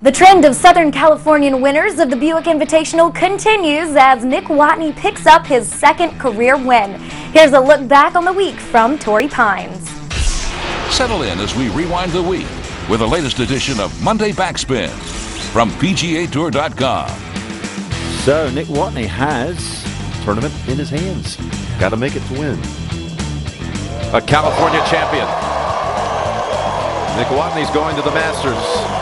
The trend of Southern Californian winners of the Buick Invitational continues as Nick Watney picks up his second career win. Here's a look back on the week from Torrey Pines. Settle in as we rewind the week with the latest edition of Monday Backspin from PGAtour.com. So Nick Watney has tournament in his hands. Got to make it to win. A California champion. Nick Watney's going to the Masters.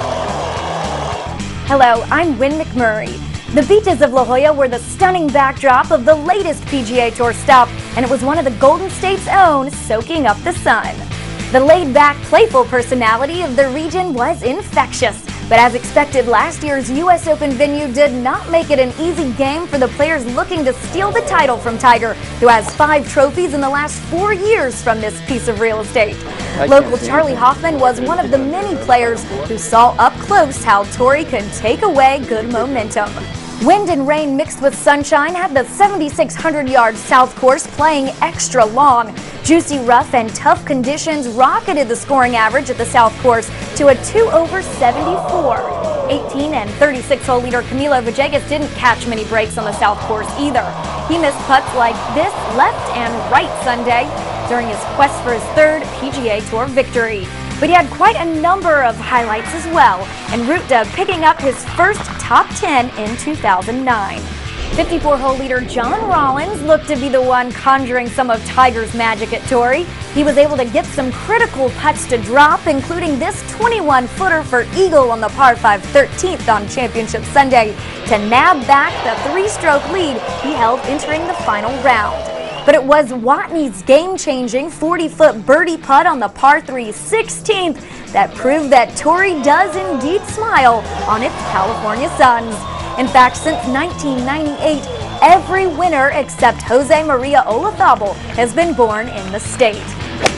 Hello, I'm Wynn McMurray. The beaches of La Jolla were the stunning backdrop of the latest PGA Tour stop, and it was one of the Golden State's own soaking up the sun. The laid-back, playful personality of the region was infectious, but as expected, last year's U.S. Open venue did not make it an easy game for the players looking to steal the title from Tiger, who has 5 trophies in the last 4 years from this piece of real estate. Local Charlie Hoffman was one of the many players who saw up close how Torrey could take away good momentum. Wind and rain mixed with sunshine had the 7,600-yard South Course playing extra long. Juicy rough and tough conditions rocketed the scoring average at the South Course to a 2/74. 18 and 36-hole leader Camilo Villegas didn't catch many breaks on the South Course either. He missed putts like this left and right Sunday during his quest for his 3rd PGA Tour victory. But he had quite a number of highlights as well, en route to picking up his first top 10 in 2009. 54-hole leader John Rollins looked to be the one conjuring some of Tiger's magic at Torrey. He was able to get some critical putts to drop, including this 21-footer for eagle on the par 5 13th on Championship Sunday to nab back the 3-stroke lead he held entering the final round. But it was Watney's game-changing 40-foot birdie putt on the par 3 16th that proved that Torrey does indeed smile on its California suns. In fact, since 1998, every winner except Jose Maria Olazabal has been born in the state.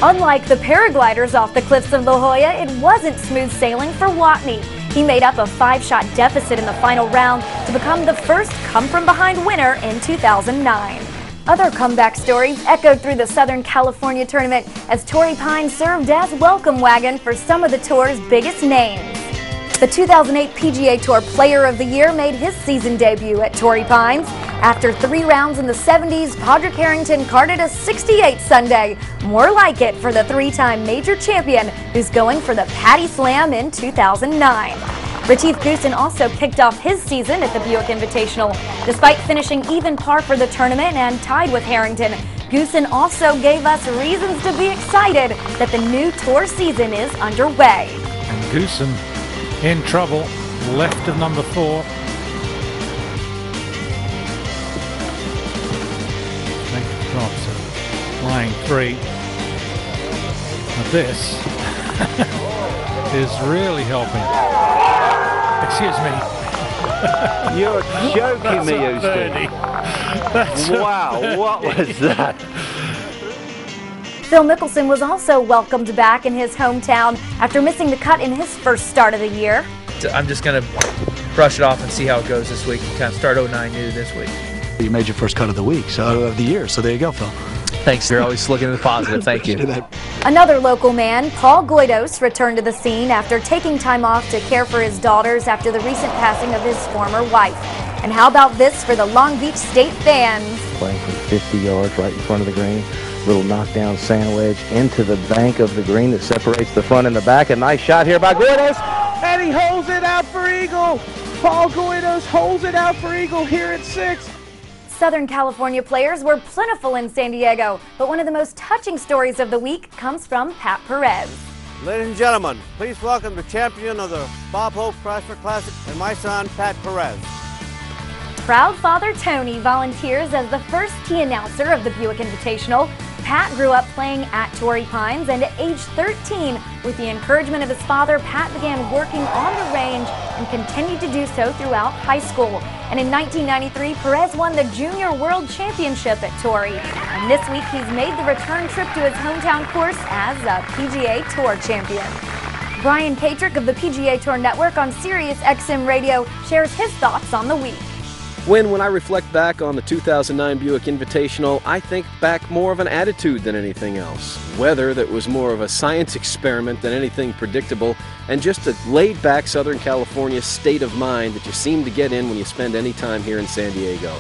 Unlike the paragliders off the cliffs of La Jolla, it wasn't smooth sailing for Watney. He made up a 5-shot deficit in the final round to become the first come-from-behind winner in 2009. Other comeback stories echoed through the Southern California tournament as Torrey Pines served as welcome wagon for some of the tour's biggest names. The 2008 PGA Tour Player of the Year made his season debut at Torrey Pines. After 3 rounds in the 70s, Padraig Harrington carded a 68 Sunday. More like it for the 3-time major champion who's going for the Patty Slam in 2009. Retief Goosen also kicked off his season at the Buick Invitational. Despite finishing even par for the tournament and tied with Harrington, Goosen also gave us reasons to be excited that the new tour season is underway. And Goosen in trouble, left of number 4. Drops a flying 3. Now this is really helping. Excuse me. You're joking me, Houston. Wow, what was that? Phil Mickelson was also welcomed back in his hometown after missing the cut in his first start of the year. I'm just going to brush it off and see how it goes this week and kind of start 09 new this week. You made your first cut of the week, so of the year, so there you go, Phil. Thanks. You're always looking at the positive. Thank you. Another local man, Paul Goidos, returned to the scene after taking time off to care for his daughters after the recent passing of his former wife. And how about this for the Long Beach State fans? Playing from 50 yards right in front of the green. Little knockdown sand wedge into the bank of the green that separates the front and the back. A nice shot here by Goidos, and he holds it out for eagle. Paul Goidos holds it out for eagle here at 6. Southern California players were plentiful in San Diego, but one of the most touching stories of the week comes from Pat Perez. Ladies and gentlemen, please welcome the champion of the Bob Hope Chrysler Classic and my son, Pat Perez. Proud father Tony volunteers as the first tee announcer of the Buick Invitational. Pat grew up playing at Torrey Pines, and at age 13, with the encouragement of his father, Pat began working on the range and continued to do so throughout high school. And in 1993, Perez won the Junior World Championship at Torrey. And this week, he's made the return trip to his hometown course as a PGA Tour champion. Brian Katrick of the PGA Tour Network on Sirius XM Radio shares his thoughts on the week. When I reflect back on the 2009 Buick Invitational, I think back more of an attitude than anything else. Weather that was more of a science experiment than anything predictable, and just a laid-back Southern California state of mind that you seem to get in when you spend any time here in San Diego.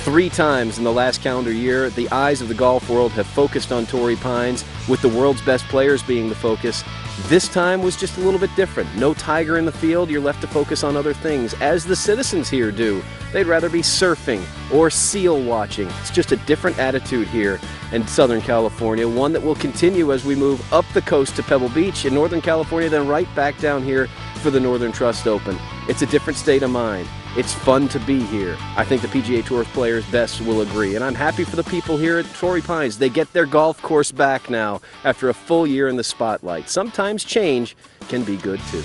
3 times in the last calendar year, the eyes of the golf world have focused on Torrey Pines, with the world's best players being the focus. This time was just a little bit different. No Tiger in the field, you're left to focus on other things, as the citizens here do. They'd rather be surfing or seal watching. It's just a different attitude here in Southern California, one that will continue as we move up the coast to Pebble Beach in Northern California, then right back down here for the Northern Trust Open. It's a different state of mind. It's fun to be here. I think the PGA Tour players best will agree, and I'm happy for the people here at Torrey Pines. They get their golf course back now after a full year in the spotlight. Sometimes change can be good too.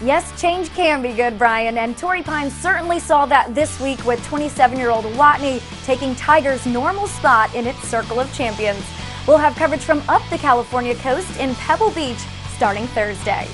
Yes, change can be good, Brian, and Torrey Pines certainly saw that this week with 27-year-old Watney taking Tiger's normal spot in its Circle of Champions. We'll have coverage from up the California coast in Pebble Beach starting Thursday.